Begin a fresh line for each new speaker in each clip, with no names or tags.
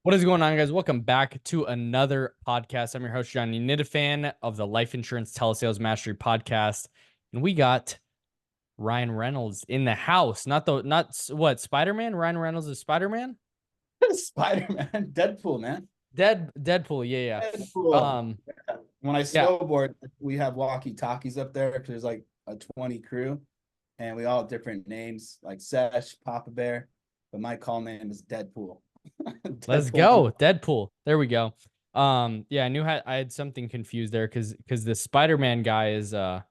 What is going on, guys? Welcome back to another podcast. I'm your host, Johnny Nitafan of the Life Insurance Telesales Mastery Podcast. And we got Ryan Reynolds in the house. Not Spider-Man? Ryan Reynolds is Spider-Man?
Spider-Man, Deadpool, man.
Deadpool, yeah, yeah.
Deadpool. When I
Yeah.
snowboard, we have walkie-talkies up there because there's like a 20 crew, and we all have different names like Sesh, Papa Bear, but my call name is Deadpool.
Let's
Deadpool.
go. Deadpool. There we go. Yeah, I had something confused there because the Spider-Man guy is I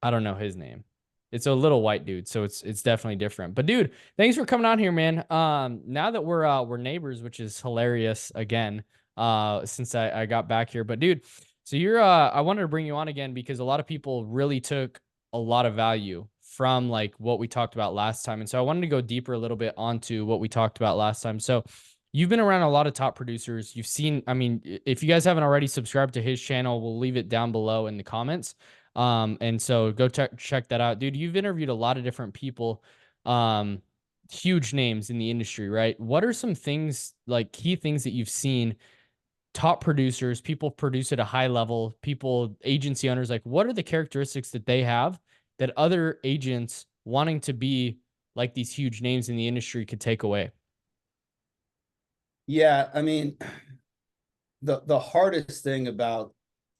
don't know his name. It's a little white dude, so it's definitely different. But dude, thanks for coming on here, man. Now that we're neighbors, which is hilarious again, since I got back here. But dude, so you're I wanted to bring you on again because a lot of people really took a lot of value from like what we talked about last time. And so I wanted to go deeper a little bit onto what we talked about last time. So you've been around a lot of top producers. You've seen, I mean, if you guys haven't already subscribed to his channel, we'll leave it down below in the comments. And so go check that out, dude. You've interviewed a lot of different people, um, huge names in the industry, right? What are some things like key things that you've seen top producers, people produce at a high level, people, agency owners, like what are the characteristics that they have that other agents wanting to be like these huge names in the industry could take away?
Yeah, I mean, the hardest thing about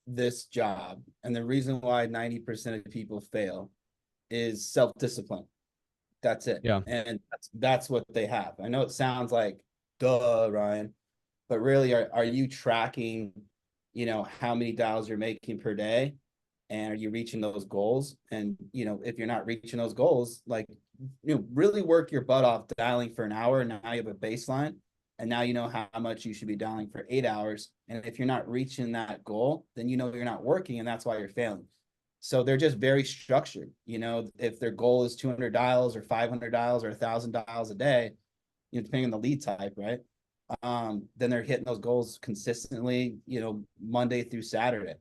this job and the reason why 90% of people fail is self-discipline. That's it.
Yeah.
And that's what they have. I know it sounds like duh, Ryan, but really are you tracking, how many dials you're making per day? And are you reaching those goals? And if you're not reaching those goals, like really work your butt off dialing for an hour. And now you have a baseline. And now you know how much you should be dialing for 8 hours. And if you're not reaching that goal, then you're not working, and that's why you're failing. So they're just very structured. If their goal is 200 dials or 500 dials or 1,000 dials a day, depending on the lead type, right? Then they're hitting those goals consistently, Monday through Saturday.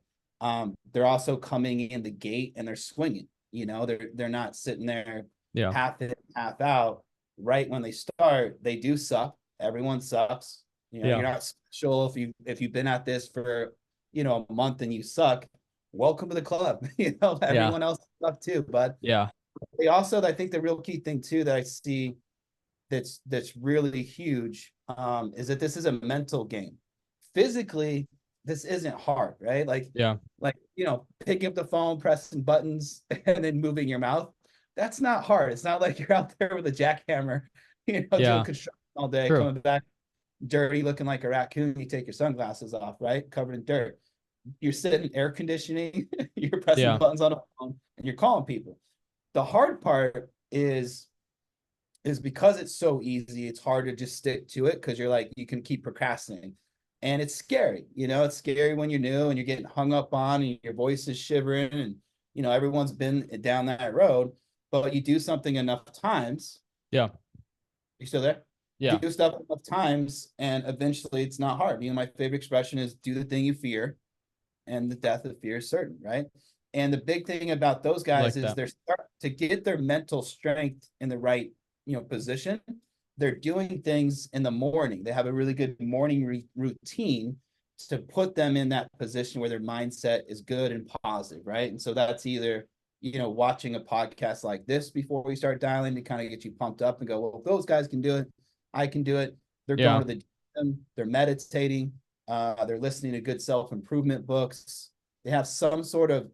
They're also coming in the gate and they're swinging. They're not sitting there
Yeah.
half in, half out. Right when they start, they do suck. Everyone sucks. You're
Yeah.
not special if you've been at this for a month and you suck. Welcome to the club.
Yeah.
Everyone else suck too. But
Yeah.
they also, I think the real key thing too that I see that's really huge, is that this is a mental game. Physically, this isn't hard, right?
Yeah.
Picking up the phone, pressing buttons, and then moving your mouth. That's not hard. It's not like you're out there with a jackhammer, doing
Yeah.
construction all day,
True.
coming back dirty, looking like a raccoon. You take your sunglasses off, right? Covered in dirt. You're sitting in air conditioning, you're pressing
Yeah.
buttons on a phone, and you're calling people. The hard part is because it's so easy, it's hard to just stick to it because you're like, you can keep procrastinating. And it's scary. It's scary when you're new and you're getting hung up on and your voice is shivering and, everyone's been down that road. But you do something enough times.
Yeah.
You still there?
Yeah.
Do stuff enough times and eventually it's not hard. My favorite expression is do the thing you fear and the death of fear is certain, right? And the big thing about those
I
guys
like
is
that.
they're start to get their mental strength in the right, position. They're doing things in the morning. They have a really good morning routine to put them in that position where their mindset is good and positive, right? And so that's either, watching a podcast like this before we start dialing to kind of get you pumped up and go, well, if those guys can do it, I can do it. They're going
Yeah.
to the gym, they're meditating, they're listening to good self-improvement books. They have some sort of,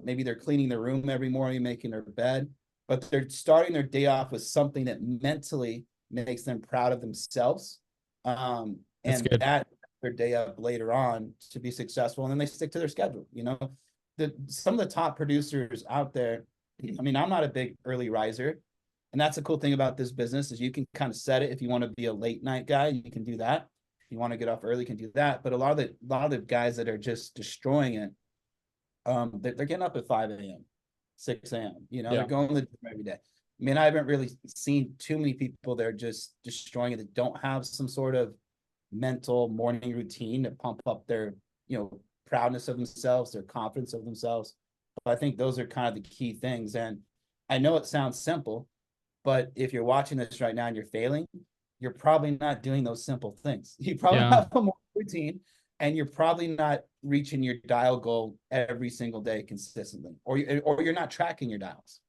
maybe they're cleaning their room every morning, making their bed, but they're starting their day off with something that mentally makes them proud of themselves.
That's
And
good.
that their day up later on to be successful. And then they stick to their schedule. Some of the top producers out there, I mean, I'm not a big early riser. And that's the cool thing about this business is you can kind of set it. If you want to be a late night guy, you can do that. If you want to get off early, you can do that. But a lot of the guys that are just destroying it, they're getting up at 5 a.m., 6 a.m. They're
Yeah.
going to the gym every day. I mean, I haven't really seen too many people that are just destroying it that don't have some sort of mental morning routine to pump up their, proudness of themselves, their confidence of themselves. But I think those are kind of the key things. And I know it sounds simple, but if you're watching this right now and you're failing, you're probably not doing those simple things. You probably
Yeah.
have a more routine, and you're probably not reaching your dial goal every single day consistently, or you're not tracking your dials.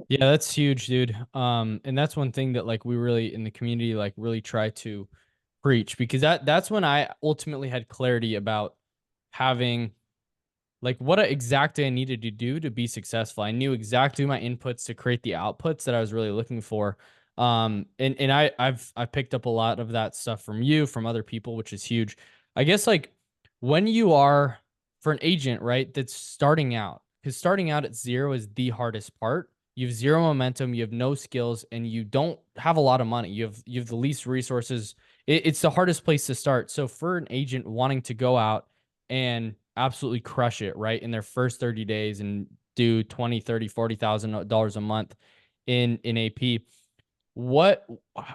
Yeah, that's huge, dude. And that's one thing that like we really in the community like really try to preach, because that's when I ultimately had clarity about having like what exactly I needed to do to be successful. I knew exactly my inputs to create the outputs that I was really looking for. And I've picked up a lot of that stuff from you, from other people, which is huge. I guess like when you are for an agent, right, that's starting out, because starting out at zero is the hardest part. You have zero momentum, you have no skills, and you don't have a lot of money. You have the least resources. It's the hardest place to start. So for an agent wanting to go out and absolutely crush it right in their first 30 days and do 20, 30, $40,000 a month in AP, what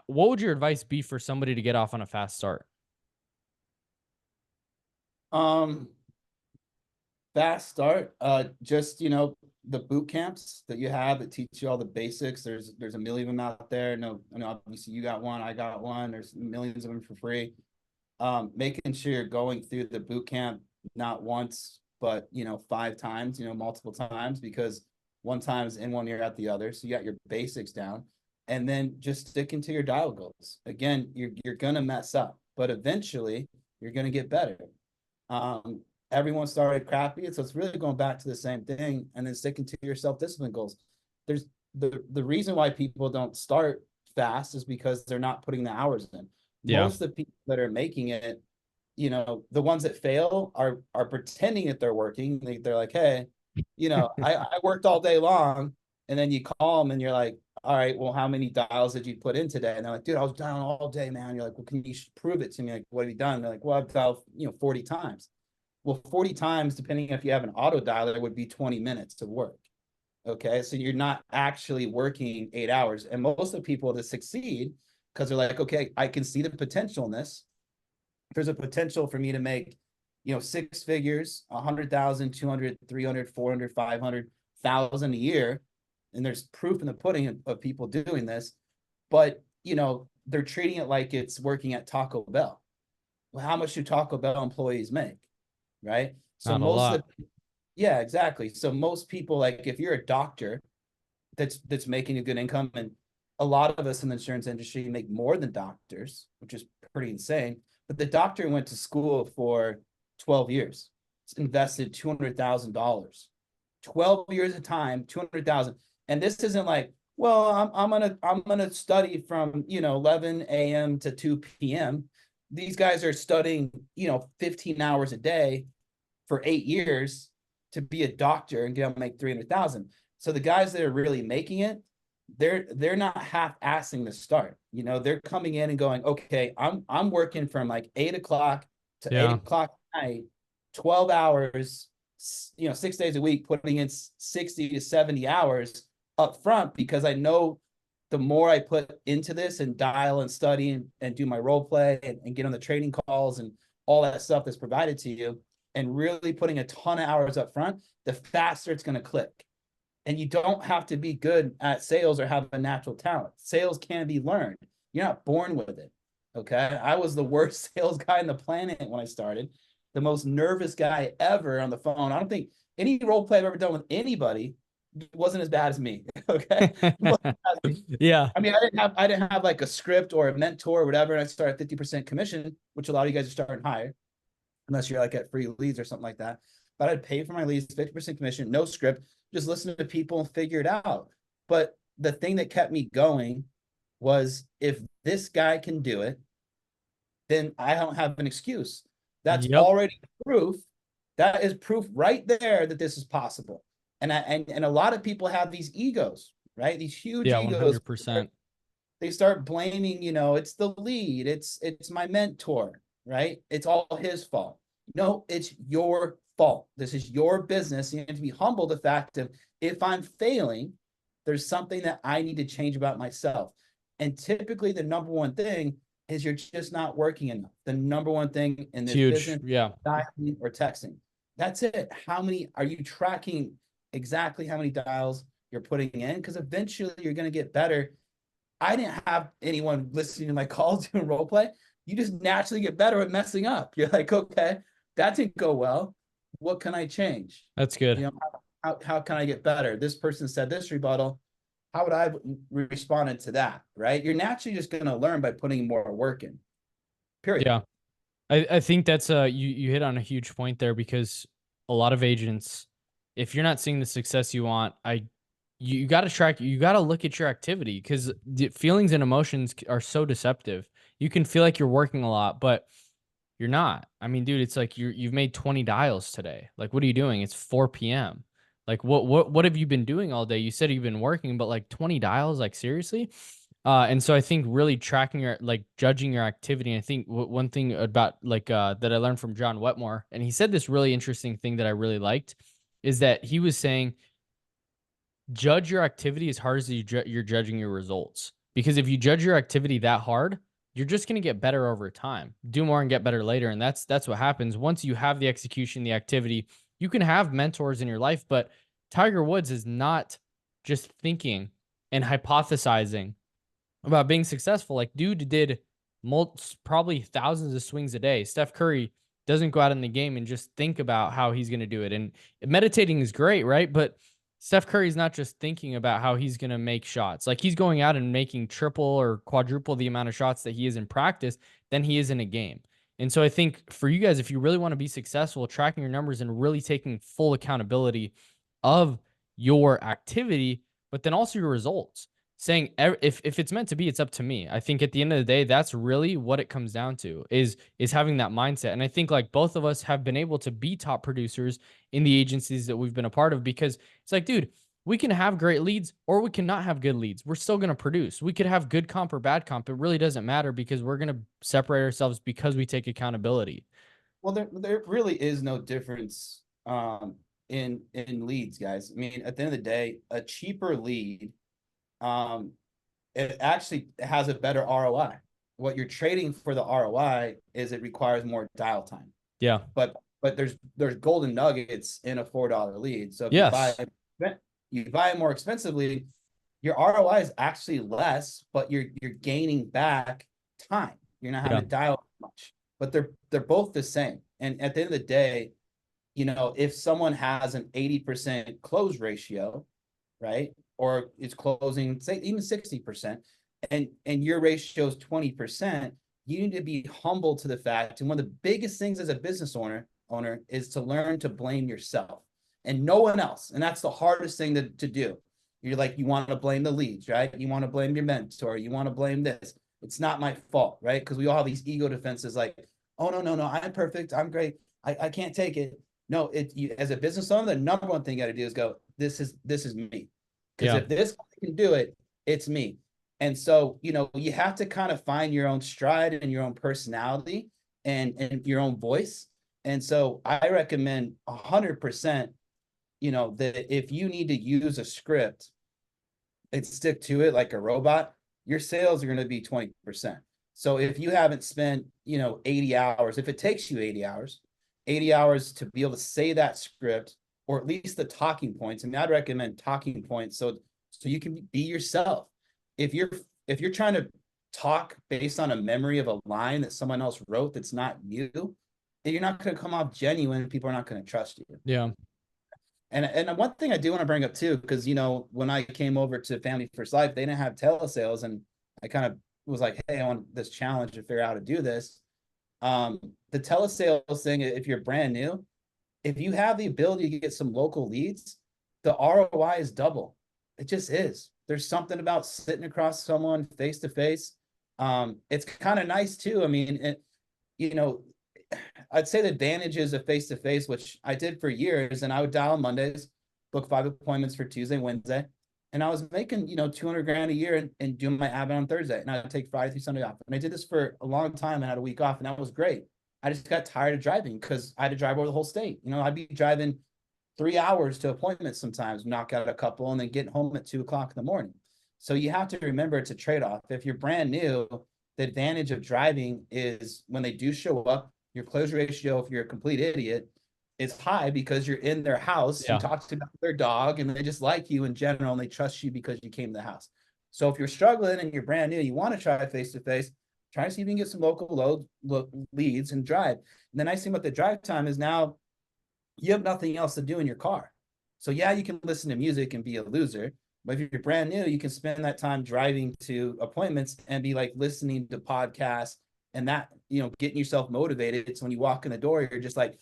what would your advice be for somebody to get off on a fast start?
Um, Fast start. Just the boot camps that you have that teach you all the basics. There's a million of them out there. No, I know obviously you got one, I got one. There's millions of them for free. Making sure you're going through the boot camp not once, but 5 times, multiple times, because one time is in one ear out the other. So you got your basics down, and then just sticking to your dial goals. Again, you're gonna mess up, but eventually you're gonna get better. Um, Everyone started crappy, so it's really going back to the same thing, and then sticking to your self-discipline goals. There's the reason why people don't start fast is because they're not putting the hours in.
Yeah.
Most of the people that are making it, the ones that fail are pretending that they're working. They're like, hey, I worked all day long, and then you call them and you're like, all right, well, how many dials did you put in today? And they're like, dude, I was dialing all day, man. You're like, well, can you prove it to me? Like, what have you done? They're like, well, I've dialed 40 times. Well, 40 times, depending if you have an auto dialer, would be 20 minutes of work. Okay. So you're not actually working 8 hours. And most of the people that succeed, because they're like, okay, I can see the potential in this. There's a potential for me to make, 6 figures, 100,000, 200, 300, 400, 500,000 a year. And there's proof in the pudding of people doing this, but they're treating it like it's working at Taco Bell. Well, how much do Taco Bell employees make? Right. So
Not a
most of
lot.
the, yeah, exactly. So most people, like if you're a doctor that's making a good income, and a lot of us in the insurance industry make more than doctors, which is pretty insane. But the doctor went to school for 12 years. It's invested $200,000. 12 years of time, 200,000. And this isn't like, well, I'm gonna study from 11 a.m. to 2 p.m. These guys are studying 15 hours a day for 8 years to be a doctor and get to make 300,000. So the guys that are really making it, they're not half-assing the start. They're coming in and going, okay, I'm working from like 8 o'clock to eight
Yeah.
o'clock at night, 12 hours, 6 days a week, putting in 60 to 70 hours up front, because I know the more I put into this and dial and study and do my role play and get on the training calls and all that stuff that's provided to you, and really putting a ton of hours up front, the faster it's going to click. And you don't have to be good at sales or have a natural talent. Sales can be learned. You're not born with it. Okay. I was the worst sales guy on the planet when I started, the most nervous guy ever on the phone. I don't think any role play I've ever done with anybody wasn't as bad as me. Okay.
Yeah.
I mean, I didn't have like a script or a mentor or whatever. And I started 50% commission, which a lot of you guys are starting higher, unless you're like at free leads or something like that. But I'd pay for my leads, 50% commission, no script, just listen to people and figure it out. But the thing that kept me going was, if this guy can do it, then I don't have an excuse. That's
Yep.
already proof. That is proof right there that this is possible. And a lot of people have these egos, right? These huge
Yeah,
egos.
100%.
They start blaming, it's the lead, it's my mentor, right? It's all his fault. No, it's your fault. This is your business. You have to be humble the fact of, if I'm failing, there's something that I need to change about myself. And typically the number one thing is you're just not working enough. The number one thing in
It's
this
huge.
business,
Yeah.
dialing or texting. That's it. How many are you tracking exactly how many dials you're putting in? Because eventually you're going to get better. I didn't have anyone listening to my calls doing role play. You just naturally get better at messing up. You're like, okay, that didn't go well. What can I change?
That's good.
You know, how can I get better? This person said this rebuttal. How would I have responded to that? Right? You're naturally just going to learn by putting more work in. Period.
Yeah. I think that's you hit on a huge point there, because a lot of agents, if you're not seeing the success you want, you got to track, you got to look at your activity, because the feelings and emotions are so deceptive. You can feel like you're working a lot, but you're not. I mean, dude, it's like you've made 20 dials today. Like, what are you doing? It's 4 p.m. Like, what have you been doing all day? You said you've been working, but like 20 dials, like seriously? And so I think really tracking your, like, judging your activity. And I think one thing about, like, that I learned from John Wetmore, and he said this really interesting thing that I really liked, is that he was saying, judge your activity as hard as you're judging your results. Because if you judge your activity that hard, you're just going to get better over time. Do more and get better later. And that's what happens once you have the execution, the activity. You can have mentors in your life, but Tiger Woods is not just thinking and hypothesizing about being successful. Like, dude did probably thousands of swings a day. Steph Curry doesn't go out in the game and just think about how he's going to do it. And meditating is great, right? But Steph Curry's not just thinking about how he's going to make shots. Like, he's going out and making triple or quadruple the amount of shots that he is in practice than he is in a game. And so I think for you guys, if you really want to be successful, tracking your numbers and really taking full accountability of your activity, but then also your results, saying if it's meant to be, it's up to me. I think at the end of the day, that's really what it comes down to, is having that mindset. And I think, like, both of us have been able to be top producers in the agencies that we've been a part of, because it's like, dude, we can have great leads or we cannot have good leads. We're still going to produce. We could have good comp or bad comp. It really doesn't matter, because we're going to separate ourselves because we take accountability.
Well, there really is no difference in leads, guys. I mean, at the end of the day, a cheaper lead, it actually has a better ROI. What you're trading for the ROI is it requires more dial time.
Yeah.
But there's golden nuggets in a $4 lead. So if
Yes.
you buy it more expensively, your ROI is actually less, but you're gaining back time. You're not having to dial much. But they're both the same. And at the end of the day, you know, if someone has an 80% close ratio, right, or is closing, say, even 60%, and your ratio is 20%, you need to be humble to the fact. And one of the biggest things as a business owner is to learn to blame yourself and no one else. And that's the hardest thing to do. You're like, you want to blame the leads, right? You want to blame your mentor. You want to blame this. It's not my fault, right? Because we all have these ego defenses like, oh, no, I'm perfect. I'm great. I can't take it. No, as a business owner, the number one thing you got to do is go, this is me. Because if this can do it, it's me. And so, you know, you have to kind of find your own stride and your own personality and your own voice. And so I recommend 100%, you know, that if you need to use a script and stick to it like a robot, your sales are going to be 20%. So if you haven't spent, you know, 80 hours, if it takes you 80 hours to be able to say that script, or at least the talking points, and I'd recommend talking points so you can be yourself. If you're trying to talk based on a memory of a line that someone else wrote that's not you, you're not going to come off genuine. People are not going to trust you.
Yeah.
And one thing I do want to bring up too, because, you know, when I came over to Family First Life, they didn't have telesales, and I kind of was like, hey, I want this challenge to figure out how to do this. The telesales thing, if you're brand new, if you have the ability to get some local leads, the ROI is double. It just is. There's something about sitting across someone face to face. It's kind of nice too. I mean, you know, I'd say the advantages of face to face, which I did for years, and I would dial on Mondays, book 5 appointments for Tuesday, Wednesday, and I was making, you know, 200 grand a year and doing my admin on Thursday, and I'd take Friday through Sunday off. And I did this for a long time and had a week off, and that was great. I just got tired of driving because I had to drive over the whole state. You know, I'd be driving 3 hours to appointments sometimes, knock out a couple, and then get home at 2 o'clock in the morning. So you have to remember it's a trade-off. If you're brand new, the advantage of driving is when they do show up, your close ratio, if you're a complete idiot, is high because you're in their house. You talk to them about their dog, and they just like you in general, and they trust you because you came to the house. So if you're struggling and you're brand new, you want to try face to face, try to see if you can get some local leads and drive. And the nice thing about the drive time is now you have nothing else to do in your car. So yeah, you can listen to music and be a loser, but if you're brand new, you can spend that time driving to appointments and be like listening to podcasts and that, getting yourself motivated. So when you walk in the door, you're just like,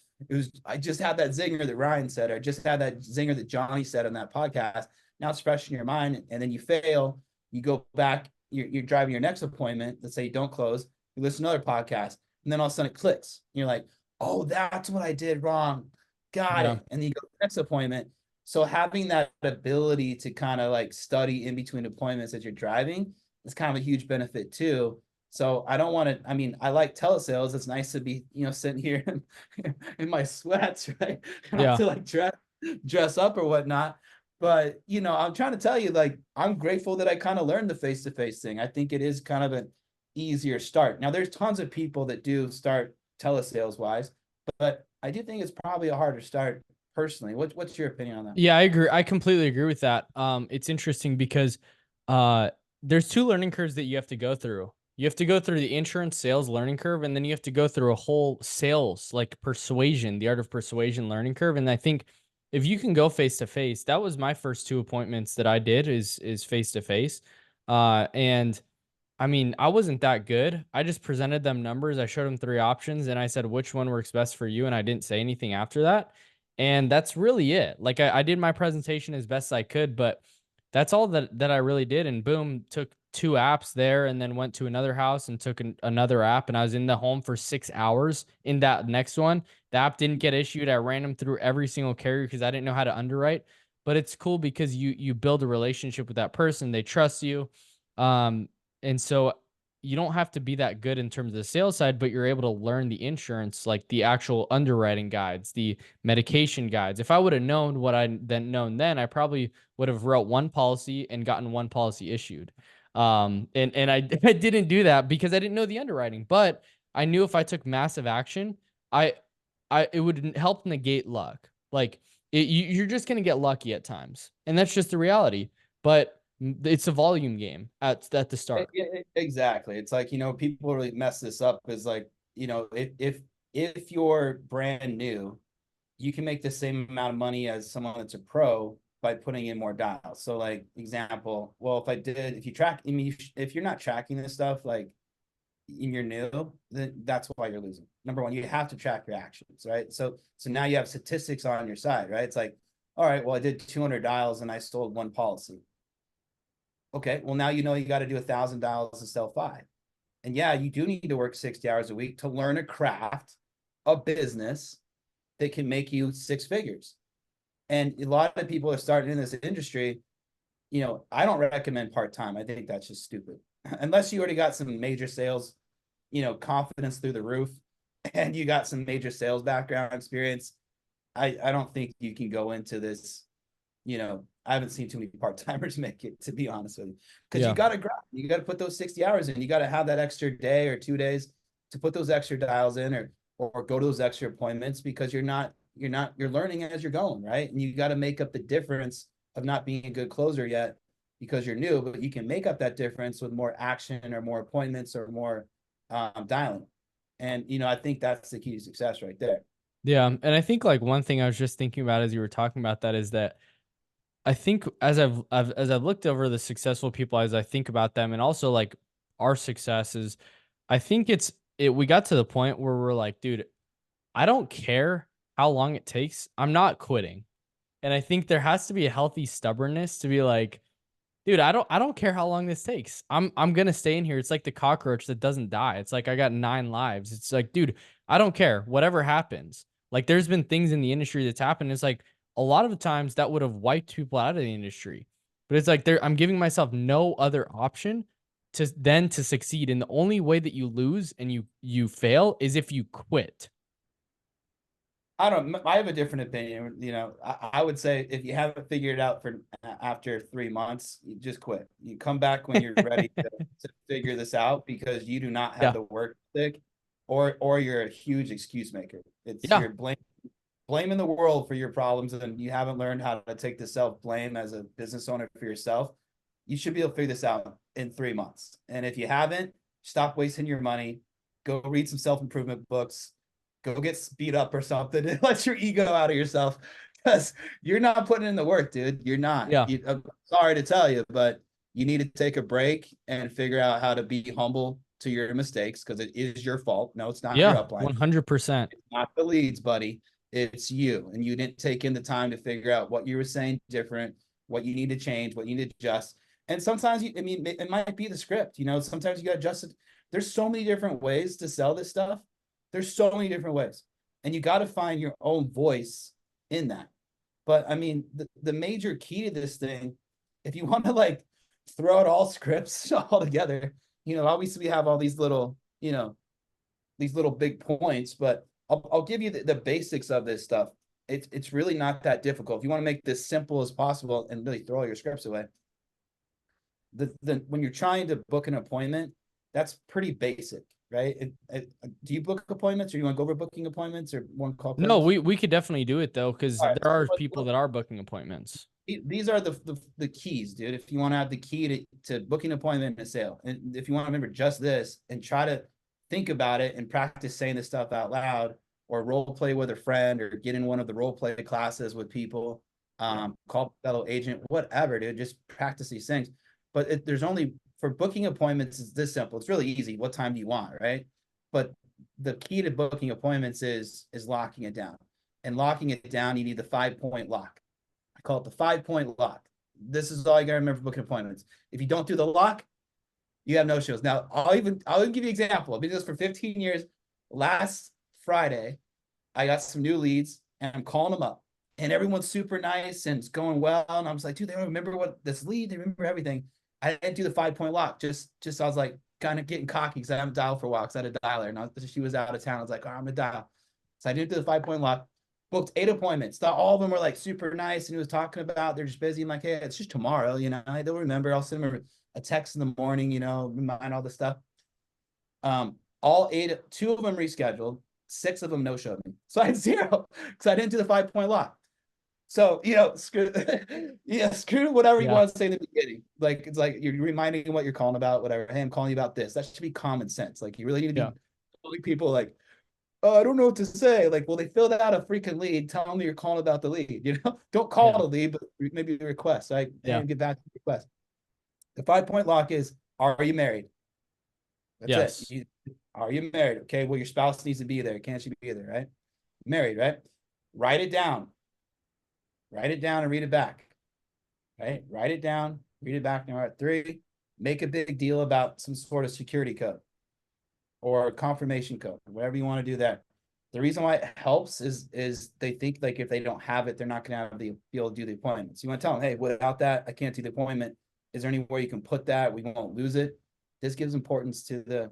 I just had that zinger that Ryan said, or I just had that zinger that Johnny said on that podcast. Now it's fresh in your mind. And then you fail, you go back, you're driving your next appointment. Let's say you don't close, you listen to another podcast, and then all of a sudden it clicks. And you're like, oh, that's what I did wrong. Got
Yeah.
it. And then you go to the next appointment. So having that ability to kind of like study in between appointments as you're driving is kind of a huge benefit too. So I don't want to, I mean, I like telesales. It's nice to be, sitting here in my sweats, right? Not
Yeah.
to like dress up or whatnot. But, I'm trying to tell you, like, I'm grateful that I kind of learned the face-to-face thing. I think it is kind of an easier start. Now, there's tons of people that do start telesales wise, but I do think it's probably a harder start personally. What's your opinion on that?
Yeah, I agree. I completely agree with that. It's interesting because uh there's two learning curves that you have to go through. You have to go through the insurance sales learning curve, and then you have to go through a whole sales, like persuasion, the art of persuasion learning curve. And I think if you can go face to face, that was my first two appointments that I did is face to face. And I mean, I wasn't that good. I just presented them numbers. I showed them three options and I said, which one works best for you? And I didn't say anything after that. And that's really it. Like I did my presentation as best I could, but that's all that I really did. And boom, took two apps there and then went to another house and took another app. And I was in the home for 6 hours in that next one. The app didn't get issued. I ran them through every single carrier because I didn't know how to underwrite. But it's cool because you build a relationship with that person. They trust you. Um, and so you don't have to be that good in terms of the sales side, but you're able to learn the insurance, like the actual underwriting guides, the medication guides. If I would have known what I then, I probably would have wrote one policy and gotten one policy issued. And I I didn't do that because I didn't know the underwriting, but I knew if I took massive action, I it would help negate luck. Like you're just gonna get lucky at times, and that's just the reality. But it's a volume game at the start.
Exactly. It's like, people really mess this up is like, if you're brand new, you can make the same amount of money as someone that's a pro by putting in more dials. So like example, well, if you track, I mean, if you're not tracking this stuff, like and you're new, then that's why you're losing. Number one, you have to track your actions, right? So now you have statistics on your side, right? It's like, all right, well, I did 200 dials and I sold one policy. Okay, well, now you got to do 1,000 dials to sell five. And yeah, you do need to work 60 hours a week to learn a craft, a business that can make you six figures. And a lot of people are starting in this industry. I don't recommend part-time. I think that's just stupid. Unless you already got some major sales, confidence through the roof and you got some major sales background experience. I don't think you can go into this, I haven't seen too many part-timers make it, to be honest with you, because
Yeah.
you got to grind. You got to put those 60 hours in. You got to have that extra day or 2 days to put those extra dials in or go to those extra appointments because you're learning as you're going, right? And you got to make up the difference of not being a good closer yet because you're new, but you can make up that difference with more action or more appointments or more dialing. And, I think that's the key to success right there.
Yeah. And I think like one thing I was just thinking about as you were talking about that is that I think as I've looked over the successful people as I think about them and also like our successes, I think we got to the point where we're like, dude, I don't care how long it takes. I'm not quitting. And I think there has to be a healthy stubbornness to be like, dude, I don't care how long this takes. I'm gonna stay in here. It's like the cockroach that doesn't die. It's like I got 9 lives. It's like, dude, I don't care. Whatever happens. Like there's been things in the industry that's happened. It's like a lot of the times that would have wiped people out of the industry. But it's like I'm giving myself no other option to succeed. And the only way that you lose and you fail is if you quit.
I have a different opinion. I would say if you haven't figured it out for after 3 months, you just quit. You come back when you're ready to figure this out because you do not have
Yeah.
the work ethic or you're a huge excuse maker.
Yeah.
You're blaming the world for your problems and you haven't learned how to take the self blame as a business owner for yourself. you should be able to figure this out in 3 months. And if you haven't, stop wasting your money. Go read some self-improvement books. Go get beat up or something and let your ego out of yourself, because you're not putting in the work, dude. You're not.
Yeah.
I'm sorry to tell you, but you need to take a break and figure out how to be humble to your mistakes, because it is your fault. No, it's not your
Yeah.
upline.
100%.
It's not the leads, buddy. It's you. And you didn't take in the time to figure out what you were saying different, what you need to change, what you need to adjust. And sometimes I mean, it might be the script, sometimes you got to adjust it. There's so many different ways to sell this stuff. There's so many different ways. And you got to find your own voice in that. But I mean, the major key to this thing, if you want to like throw out all scripts all together, obviously we have all these little, these little big points, but I'll give you the basics of this stuff. It's really not that difficult. If you want to make this simple as possible and really throw all your scripts away, when you're trying to book an appointment, that's pretty basic, right? Do you book appointments, or you want to go over booking appointments, or one call
No,
appointments?
we could definitely do it though, because
All right,
there are
so
people that are booking appointments.
these are the keys, dude. If you want to have the key to booking an appointment and a sale, and if you want to remember just this and try to think about it and practice saying this stuff out loud, or role play with a friend, or get in one of the role play classes with people, call fellow agent, whatever, dude. Just practice these things. But there's only, for booking appointments, it's this simple. It's really easy. What time do you want, right? But the key to booking appointments is locking it down. And locking it down, you need the 5-point lock. I call it the 5-point lock. This is all you gotta remember for booking appointments. If you don't do the lock, you have no shows. Now, I'll even give you an example. I've been doing this for 15 years. Last Friday, I got some new leads and I'm calling them up. And everyone's super nice and it's going well. And I was like, dude, they don't remember what this lead, they remember everything. I didn't do the 5-point lock. Just I was like kind of getting cocky because I haven't dialed for a while, because I had a dialer and she was out of town. I was like, oh, I'm gonna dial. So I didn't do the 5-point lock. Booked 8 appointments. Thought all of them were like super nice, and he was talking about they're just busy. I'm like, hey, it's just tomorrow, they'll remember. I'll send them a text in the morning, remind all this stuff. All 8, 2 of them rescheduled, 6 of them no showed me. So I had 0 because I didn't do the 5-point lock. So, screw, screw whatever you want to say in the beginning. Like, it's like you're reminding what you're calling about, whatever. Hey, I'm calling you about this. That should be common sense. Like, you really need to be telling people like, oh, I don't know what to say. Like, well, they filled out a freaking lead. Tell them you're calling about the lead, Don't call it a lead, but maybe a request, right? And get back to the request. The 5-point lock is, are you married? That's it. Are you married? Okay, well, your spouse needs to be there. Can't she be there, right? Married, right? Write it down. Write it down and read it back, right? Write it down, read it back. Now, at 3, make a big deal about some sort of security code or confirmation code, whatever you want to do there. The reason why it helps is they think like if they don't have it, they're not going to be able to do the appointment. So you want to tell them, hey, without that, I can't do the appointment. Is there anywhere you can put that? We won't lose it. This gives importance to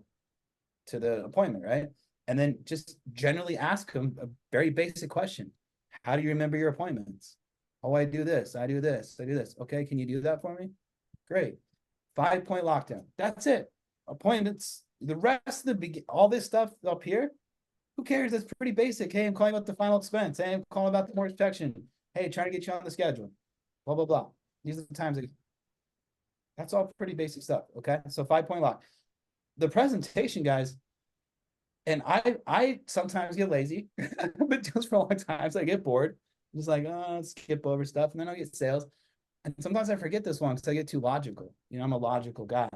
the appointment, right? And then just generally ask them a very basic question. How do you remember your appointments? Oh, I do this, I do this, I do this. Okay, can you do that for me? Great. 5-point lockdown. That's it. Appointments. The rest of all this stuff up here, who cares? That's pretty basic. Hey, I'm calling about the final expense. Hey, I'm calling about the more inspection. Hey, trying to get you on the schedule. Blah, blah, blah. These are the times. That's all pretty basic stuff. Okay, so 5-point lock. The presentation, guys, and I sometimes get lazy. I've been doing this for a long time, so I get bored. I'm just like, oh, skip over stuff, and then I'll get sales. And sometimes I forget this one because I get too logical. I'm a logical guy.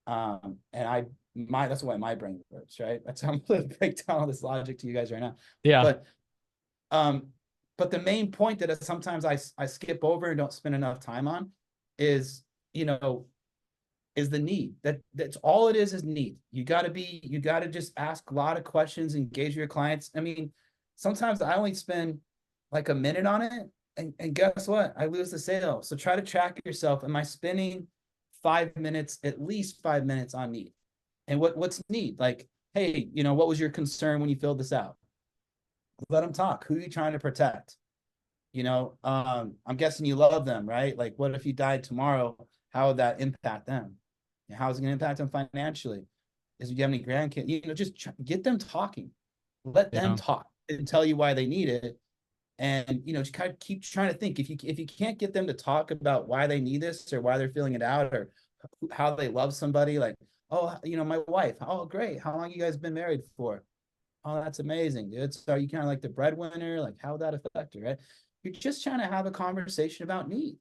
And that's why my brain works, right? That's how I'm gonna break down all this logic to you guys right now.
Yeah.
But the main point that sometimes I skip over and don't spend enough time on is is the need. That's all it is need. You got to just ask a lot of questions, engage your clients. I mean, sometimes I only spend like a minute on it, and guess what? I lose the sale. So try to track yourself. Am I spending 5 minutes, at least 5 minutes on need? And what's need? Like, hey, what was your concern when you filled this out? Let them talk. Who are you trying to protect? I'm guessing you love them, right? Like, what if you died tomorrow? How would that impact them? How is it going to impact them financially? Do you have any grandkids? Just get them talking. Let them talk and tell you why they need it. And, just kind of keep trying to think, if you can't get them to talk about why they need this or why they're filling it out, or how they love somebody, like, oh, my wife, oh, great, how long you guys been married for? Oh, that's amazing, dude. So are you kind of like the breadwinner? Like, how would that affect you, right? You're just trying to have a conversation about need,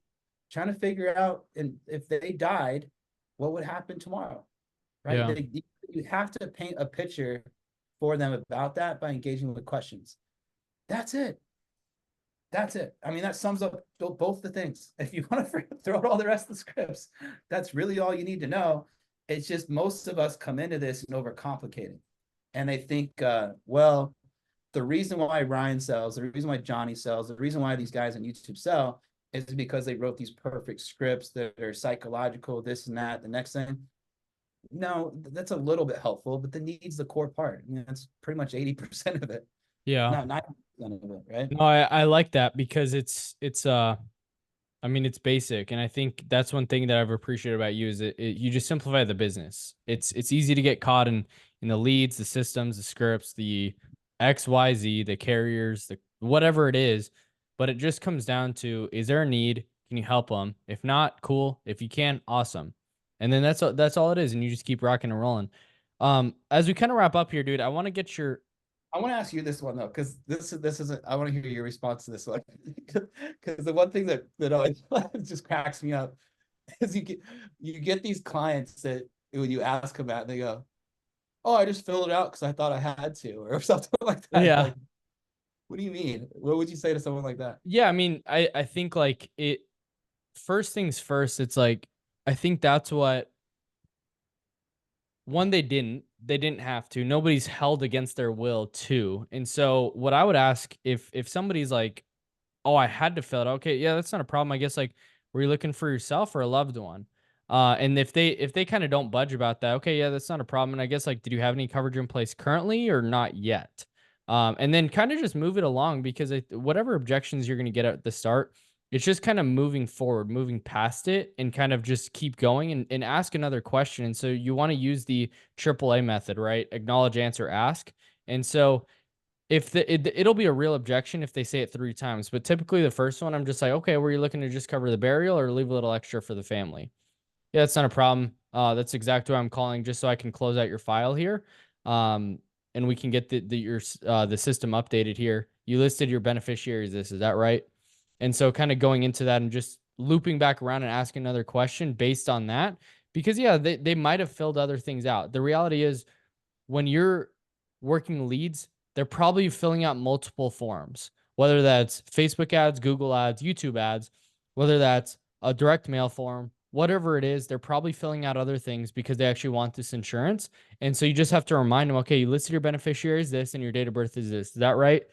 trying to figure out, and if they died, what would happen tomorrow, right?
Yeah.
You have to paint a picture for them about that by engaging with questions. That's it. That's it. I mean, that sums up both the things. If you want to throw out all the rest of the scripts, that's really all you need to know. It's just most of us come into this and overcomplicate it. And they think, well, the reason why Ryan sells, the reason why Johnny sells, the reason why these guys on YouTube sell is because they wrote these perfect scripts that are psychological, this and that, the next thing. No, that's a little bit helpful, but the need's the core part. That's pretty much 80% of it,
Yeah.
not 90% of it, right?
No, I like that because it's I mean, it's basic, and I think that's one thing that I've appreciated about you is you just simplify the business. It's easy to get caught in the leads, the systems, the scripts, the XYZ, the carriers, the whatever it is, but it just comes down to, is there a need? Can you help them? If not, cool. If you can, awesome. And then that's all it is, and you just keep rocking and rolling. As we kind of wrap up here, dude, I want to get your
I want to ask you this one though, because this is I want to hear your response to this one. Because the one thing that always just cracks me up is you get these clients that when you ask them that, they go, "Oh, I just filled it out because I thought I had to," or something like that.
yeah.
Like, what do you mean? What would you say to someone like that?
Yeah, I mean, I think like it first things first, it's like I think that's what one, they didn't have to. Nobody's held against their will to. And so what I would ask, if somebody's like, oh, I had to fill it. Okay, yeah, that's not a problem. I guess like, were you looking for yourself or a loved one? And if they kind of don't budge about that, okay, yeah, that's not a problem. And I guess like, did you have any coverage in place currently or not yet? And then kind of just move it along because whatever objections you're going to get at the start, it's just kind of moving forward, moving past it, and kind of just keep going and ask another question. And so you want to use the AAA method, right? Acknowledge, answer, ask. And so if it'll be a real objection if they say it 3 times, but typically the first one, I'm just like, okay, were you looking to just cover the burial or leave a little extra for the family? Yeah, that's not a problem. That's exactly why I'm calling, just so I can close out your file here. And we can get the system updated here. You listed your beneficiaries. Is that right? And so kind of going into that and just looping back around and asking another question based on that, because yeah, they might have filled other things out. The reality is when you're working leads, they're probably filling out multiple forms, whether that's Facebook ads, Google ads, YouTube ads, whether that's a direct mail form, whatever it is, they're probably filling out other things because they actually want this insurance. And so you just have to remind them, okay, you listed your beneficiaries this and your date of birth is this. Is that right?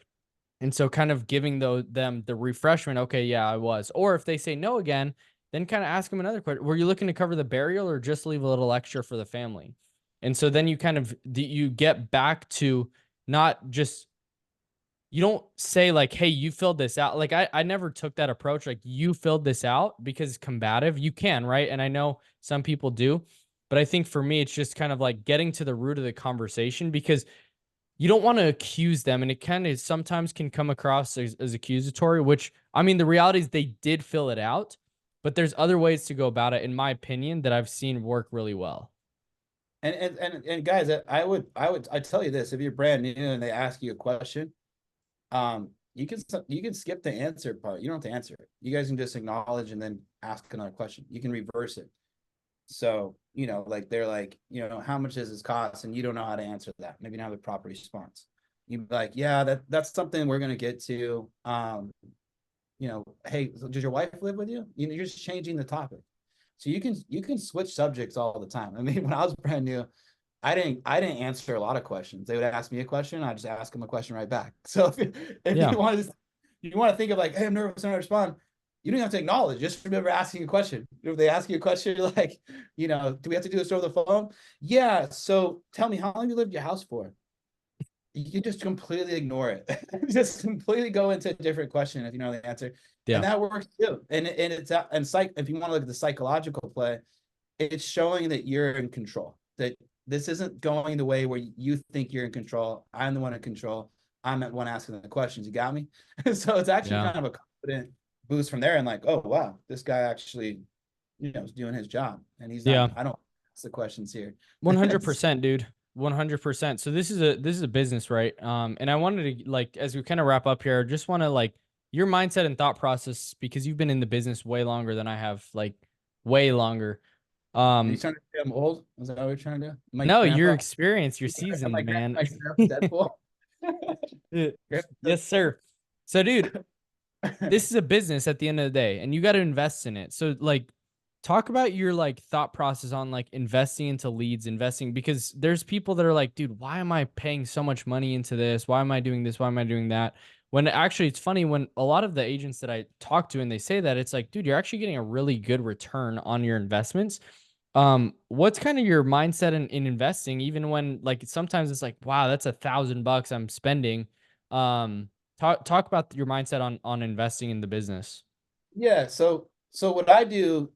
And so kind of giving them the refreshment, okay, yeah, I was. Or if they say no again, then kind of ask them another question. Were you looking to cover the burial or just leave a little extra for the family? And so then you kind of you get back to not just, you don't say like, hey, you filled this out. Like I never took that approach. Like, you filled this out because it's combative. You can, right? And I know some people do, but I think for me, it's just kind of like getting to the root of the conversation, because you don't want to accuse them. And it kind of sometimes can come across as accusatory, which, I mean, the reality is they did fill it out, but there's other ways to go about it, in my opinion, that I've seen work really well.
And guys, I tell you this: if you're brand new and they ask you a question, you can skip the answer part. You don't have to answer it. You guys can just acknowledge and then ask another question. You can reverse it. So, like they're like, how much does this cost? And you don't know how to answer that. Maybe not have the proper response. You'd be like, yeah, that's something we're gonna get to. Hey, so does your wife live with you? You're just changing the topic. So you can switch subjects all the time. I mean, when I was brand new, I didn't answer a lot of questions. They would ask me a question, I just ask them a question right back. So if
Yeah.
you want to think of like, hey, I'm nervous, I'm not respond. You don't have to acknowledge. Just remember asking a question. If they ask you a question, you're like, do we have to do this over the phone? Yeah. So tell me, how long have you lived in your house for? You can just completely ignore it. Just completely go into a different question if you know the answer. And
Yeah.
that works too. And if you want to look at the psychological play, it's showing that you're in control. That this isn't going the way where you think you're in control. I'm the one in control. I'm the one asking the questions. You got me? So it's actually
Yeah.
kind of a confident boost from there, and like, oh wow, this guy actually, is doing his job, and he's not.
Yeah.
I don't ask the questions here.
100%, dude. 100%. So this is a business, right? And I wanted to, like, as we kind of wrap up here, just want to, like, your mindset and thought process, because you've been in the business way longer than I have, like way longer.
Are you
Um,
trying to say I'm old? Is that what you're trying to do? My
no, your
grandpa?
experience, you're
Am I
seasoned, man.
grandpa Deadpool?
Yeah.
Grandpa
Yes, sir. So, dude,
Deadpool?
this is a business at the end of the day, and you got to invest in it. So, like, talk about your, like, thought process on, like, investing into leads, investing, because there's people that are like, dude, why am I paying so much money into this? Why am I doing this? Why am I doing that? When actually, it's funny, when a lot of the agents that I talk to and they say that, it's like, dude, you're actually getting a really good return on your investments. What's kind of your mindset in investing, even when, like, sometimes it's like, wow, that's $1,000 I'm spending. Um, talk about your mindset on investing in the business.
Yeah. So what I do,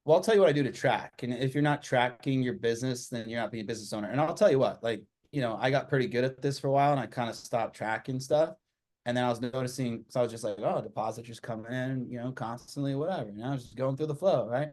well, I'll tell you what I do to track. And if you're not tracking your business, then you're not being a business owner. And I'll tell you what, like, I got pretty good at this for a while, and I kind of stopped tracking stuff. And then I was noticing, so I was just like, oh, deposits just coming in, constantly, whatever. I was just going through the flow, right?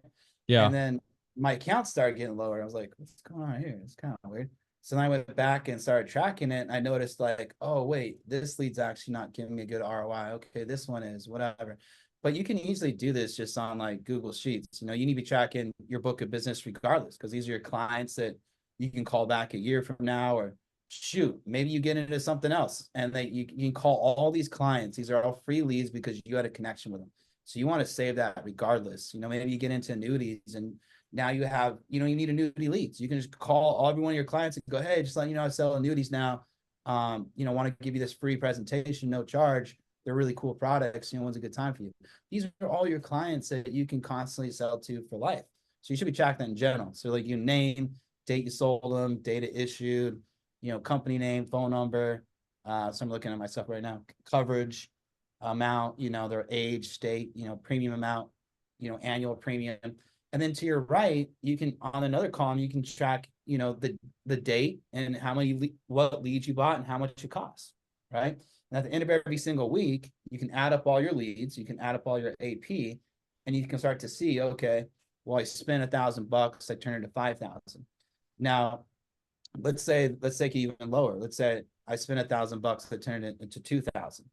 Yeah.
And then my account started getting lower. I was like, what's going on here? It's kind of weird. So then I went back and started tracking it. And I noticed, like, oh, wait, this lead's actually not giving me a good ROI. Okay, this one is, whatever. But you can easily do this just on like Google Sheets. You need to be tracking your book of business regardless, because these are your clients that you can call back a year from now, or shoot, maybe you get into something else and you can call all these clients. These are all free leads because you had a connection with them. So you want to save that regardless. Maybe you get into annuities, and now you have, you need annuity leads. You can just call every one of your clients and go, hey, just letting you know I sell annuities now. Want to give you this free presentation, no charge. They're really cool products. When's a good time for you? These are all your clients that you can constantly sell to for life. So you should be tracking that in general. So like, you name, date you sold them, data issued, company name, phone number. So I'm looking at my stuff right now. Coverage, amount, their age, state, premium amount, annual premium. And then to your right, you can, on another column, you can track, the date and what leads you bought and how much it costs, right? And at the end of every single week, you can add up all your leads, you can add up all your AP, and you can start to see, okay, well, I spent $1,000, I turn it to 5,000. Now, let's take it even lower. Let's say I spent $1,000, I turn it into 2,000.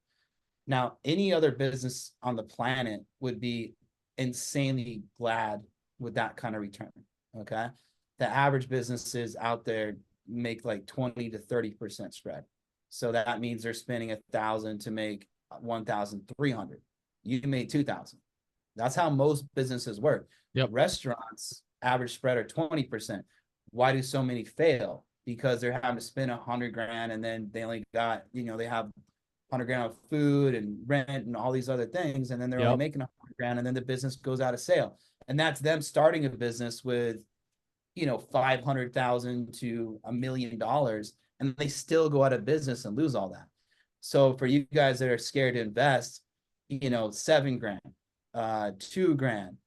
Now, any other business on the planet would be insanely glad with that kind of return. Okay. The average businesses out there make like 20 to 30% spread. So that means they're spending 1,000 to make 1,300. You made 2,000. That's how most businesses work.
Yep.
Restaurants average spread are 20%. Why do so many fail? Because they're having to spend 100 grand, and then they only got, they have 100 grand of food and rent and all these other things, and then they're only making 100 grand, and then the business goes out of sale. And that's them starting a business with, 500,000 to $1 million, and they still go out of business and lose all that. So for you guys that are scared to invest, 7 grand, 2 grand,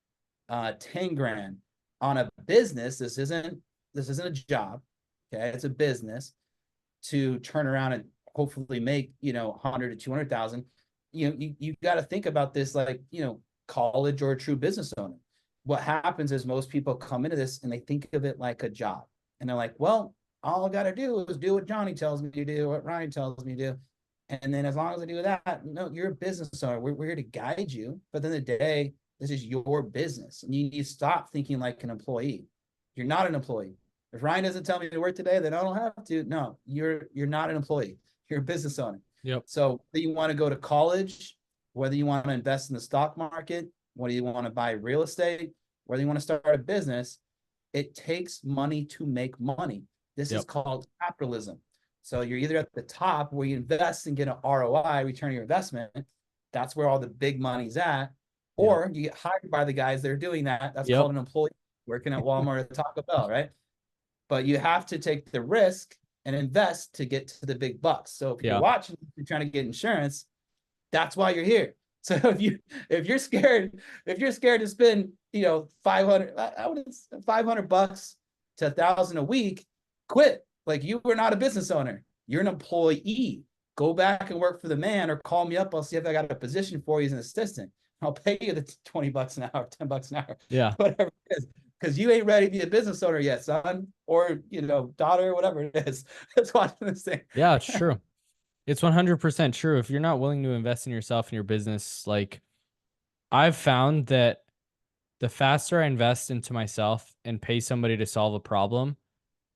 10 grand on a business, this isn't a job. Okay, it's a business, to turn around and hopefully make 100 to 200,000. You got to think about this like, college or a true business owner. What happens is most people come into this and they think of it like a job, and they're like, well, all I got to do is do what Johnny tells me to do, what Ryan tells me to do, and then as long as I do that, no, you're a business owner. We're here to guide you, but then the day, this is your business, and you need to stop thinking like an employee. You're not an employee. If Ryan doesn't tell me to work today, then I don't have to. No, you're not an employee. You're a business owner.
Yep.
So whether you want to go to college, whether you want to invest in the stock market, whether you want to buy real estate, whether you want to start a business, it takes money to make money. This is called capitalism. So you're either at the top where you invest and get an ROI, return on your investment. That's where all the big money's at. Or you get hired by the guys that are doing that. That's called an employee working at Walmart or Taco Bell, right? But you have to take the risk and invest to get to the big bucks. So if you're watching, you're trying to get insurance, that's why you're here. So if you're scared to spend, 500, $500 to 1,000 a week, quit. Like, you were not a business owner. You're an employee. Go back and work for the man, or call me up. I'll see if I got a position for you as an assistant. I'll pay you the $20 an hour, $10 an hour,
Yeah.
whatever it is, because you ain't ready to be a business owner yet, son, or daughter, whatever it is. That's watching this thing.
Yeah, it's true. It's 100% true. If you're not willing to invest in yourself and your business, like I've found that the faster I invest into myself and pay somebody to solve a problem,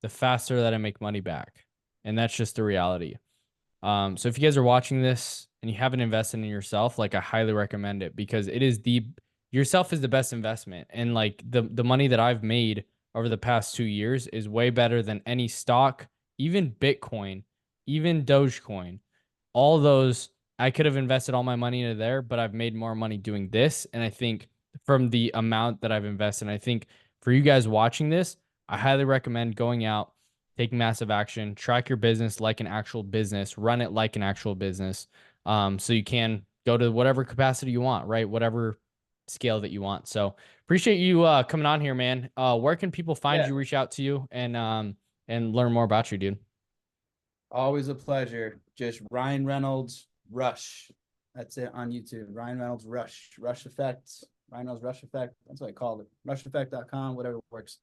the faster that I make money back. And that's just the reality. So if you guys are watching this and you haven't invested in yourself, like I highly recommend it, because it is yourself is the best investment. And like the money that I've made over the past 2 years is way better than any stock, even Bitcoin, even Dogecoin. All those, I could have invested all my money into there, but I've made more money doing this. And I think from the amount that I've invested, I think for you guys watching this, I highly recommend going out, taking massive action, track your business like an actual business, run it like an actual business. So you can go to whatever capacity you want, right? Whatever scale that you want. So appreciate you coming on here, man. Where can people find you, reach out to you, and learn more about you, dude?
Always a pleasure. Just Ryan Reynolds Rush. That's it on YouTube. Ryan Reynolds Rush Effect. Ryan Reynolds Rush Effect. That's what I called it. Rusheffect.com, whatever works.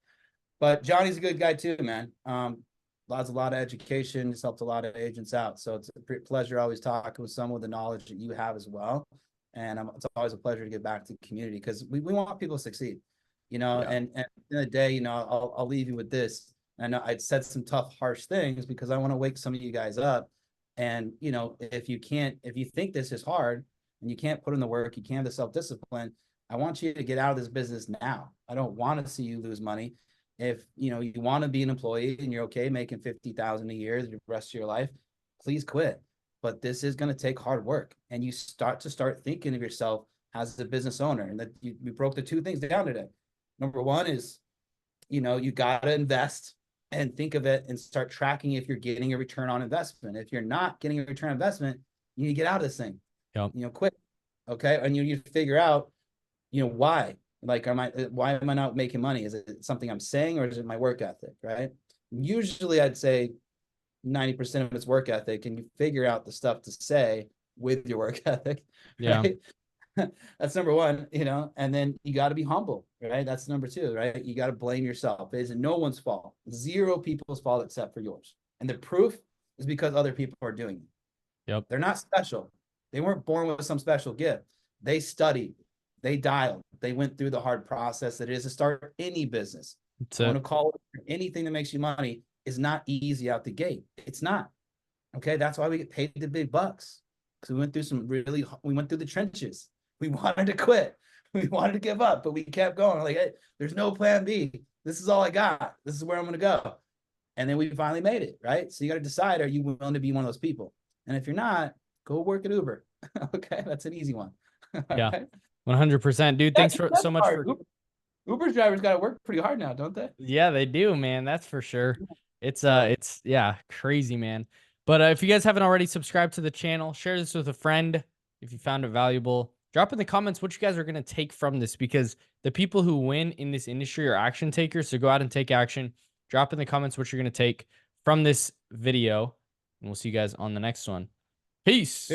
But Johnny's a good guy too, man. A lot of education. He's helped a lot of agents out. So it's a pleasure always talking with someone with the knowledge that you have as well. And it's always a pleasure to get back to the community, because we want people to succeed,
Yeah.
and at the end of the day, I'll leave you with this. I know I'd said some tough, harsh things because I want to wake some of you guys up. And, if you think this is hard and you can't put in the work, you can't have the self-discipline, I want you to get out of this business now. I don't want to see you lose money. If, you want to be an employee and you're okay making $50,000 a year the rest of your life, please quit. But this is going to take hard work. And you start thinking of yourself as a business owner. And that we broke the two things down today. Number one is, you got to invest and think of it and start tracking if you're getting a return on investment. If you're not getting a return on investment, you need to get out of this thing.
Yep.
Quit. Okay. And you need to figure out, why. Like, why am I not making money? Is it something I'm saying, or is it my work ethic? Right. Usually I'd say 90% of it's work ethic, and you figure out the stuff to say with your work ethic.
Yeah.
Right. That's number one, and then you got to be humble, right? That's number two, right? You got to blame yourself. It is no one's fault. Zero people's fault except for yours. And the proof is because other people are doing it.
Yep.
They're not special. They weren't born with some special gift. They studied, they dialed, they went through the hard process that it is to start any business. I want to call it anything that makes you money is not easy out the gate. It's not. Okay. That's why we get paid the big bucks. Because we went through the trenches. We wanted to quit. We wanted to give up, but we kept going. Like, hey, there's no plan B. This is all I got. This is where I'm going to go. And then we finally made it, right? So you got to decide, are you willing to be one of those people? And if you're not, go work at Uber. Okay, that's an easy one.
Yeah, 100%, dude. Thanks so much for
Uber's drivers got to work pretty hard now, don't they?
Yeah, they do, man. That's for sure. It's yeah, crazy, man. But if you guys haven't already subscribed to the channel, share this with a friend if you found it valuable. Drop in the comments what you guys are going to take from this, because the people who win in this industry are action takers. So go out and take action. Drop in the comments what you're going to take from this video, and we'll see you guys on the next one. Peace.